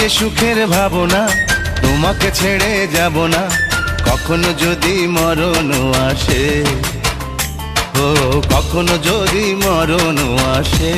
যে সুখের ভাবনা, তোমাকে ছেড়ে যাব না কখনো যদি মরণ আসে। ও কখনো যদি মরণ আসে।